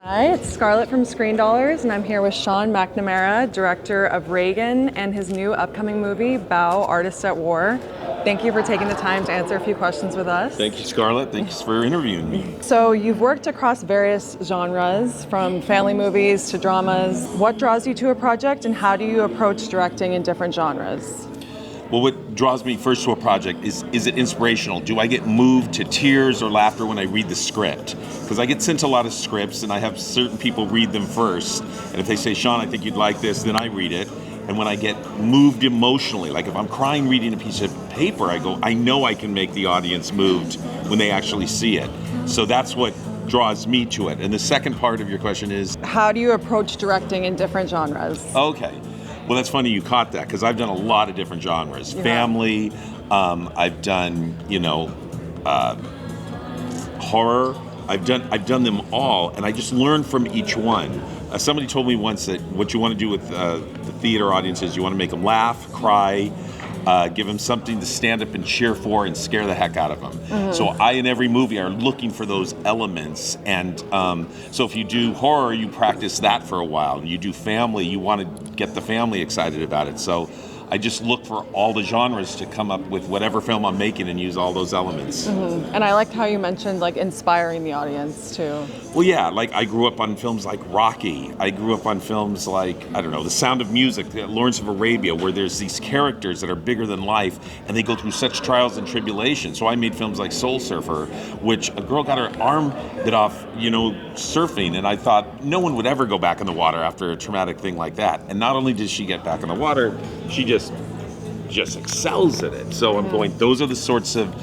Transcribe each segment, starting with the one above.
Hi, it's Scarlett from Screen Dollars, and I'm here with Sean McNamara, director of Reagan and his new upcoming movie, Bow, Artist at War. Thank you for taking the time to answer a few questions with us. Thank you, Scarlett. Thanks for interviewing me. So you've worked across various genres, from family movies to dramas. What draws you to a project, and how do you approach directing in different genres? Well, what draws me first to a project is it inspirational? Do I get moved to tears or laughter when I read the script? Because I get sent a lot of scripts, and I have certain people read them first. And if they say, Sean, I think you'd like this, then I read it. And when I get moved emotionally, like if I'm crying reading a piece of paper, I go, I know I can make the audience moved when they actually see it. So that's what draws me to it. And the second part of your question is? How do you approach directing in different genres? Okay. Well, that's funny you caught that, because I've done a lot of different genres. Yeah. Family, I've done, horror. I've done them all, and I just learned from each one. Somebody told me once that what you want to do with the theater audience is you want to make them laugh, cry, give them something to stand up and cheer for and scare the heck out of them. Mm-hmm. So I, in every movie, are looking for those elements. And so if you do horror, you practice that for a while. You do family, you want to get the family excited about it. So I just look for all the genres to come up with whatever film I'm making and use all those elements. Mm-hmm. And I liked how you mentioned inspiring the audience too. Well, yeah, I grew up on films like Rocky. I grew up on films like, The Sound of Music, Lawrence of Arabia, where there's these characters that are bigger than life and they go through such trials and tribulations. So I made films like Soul Surfer, which a girl got her arm bit off, surfing, and I thought no one would ever go back in the water after a traumatic thing like that. And not only did she get back in the water, she just excels at it. So I'm going, those are the sorts of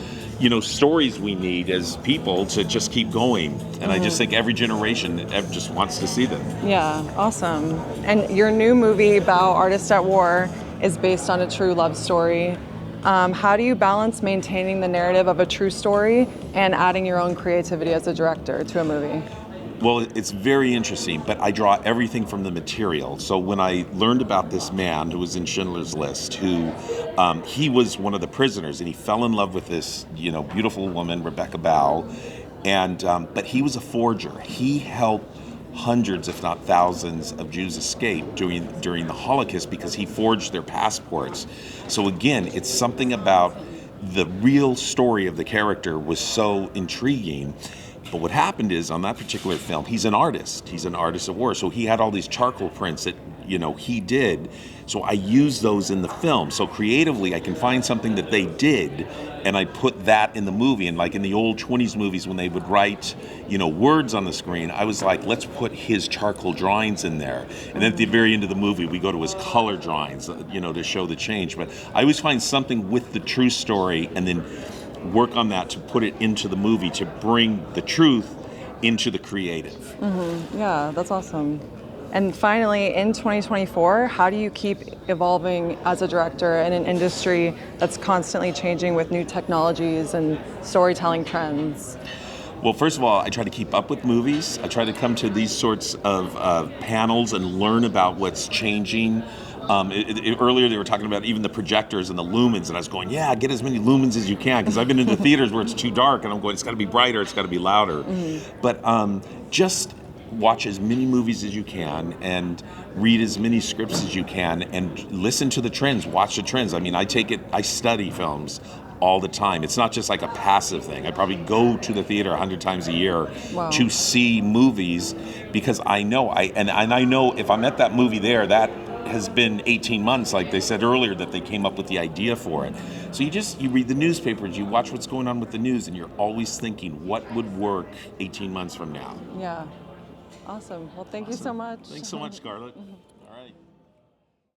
stories we need as people to just keep going. And I just think every generation just wants to see them. Yeah, awesome. And your new movie, Bow, Artist at War, is based on a true love story. How do you balance maintaining the narrative of a true story and adding your own creativity as a director to a movie? Well, it's very interesting, but I draw everything from the material. So when I learned about this man who was in Schindler's List, who he was one of the prisoners, and he fell in love with this, beautiful woman, Rebecca Bow, and but he was a forger. He helped hundreds, if not thousands, of Jews escape during the Holocaust because he forged their passports. So again, it's something about the real story of the character was so intriguing. But what happened is, on that particular film, he's an artist. He's an artist of war. So he had all these charcoal prints that, he did. So I use those in the film. So creatively, I can find something that they did, and I put that in the movie. And like in the old 20s movies, when they would write, words on the screen, I was like, let's put his charcoal drawings in there. And then at the very end of the movie, we go to his color drawings, to show the change. But I always find something with the true story and then work on that to put it into the movie to bring the truth into the creative. Mm-hmm. Yeah, that's awesome. And finally, in 2024, how do you keep evolving as a director in an industry that's constantly changing with new technologies and storytelling trends? Well, first of all, I try to keep up with movies. I try to come to these sorts of panels and learn about what's changing. Earlier they were talking about even the projectors and the lumens, and I was going, yeah, get as many lumens as you can, because I've been into theaters where it's too dark, and I'm going, it's got to be brighter, it's got to be louder. Mm-hmm. But just watch as many movies as you can and read as many scripts as you can and listen to the trends, watch the trends. I mean, I study films all the time. It's not just like a passive thing. I probably go to the theater 100 times a year to see movies, because I know I know if I'm at that movie there, that has been 18 months, like they said earlier, that they came up with the idea for it. So you read the newspapers, you watch what's going on with the news, and you're always thinking, what would work 18 months from now? Yeah. Awesome. Well, thank you so much. Thanks so much, Scarlett.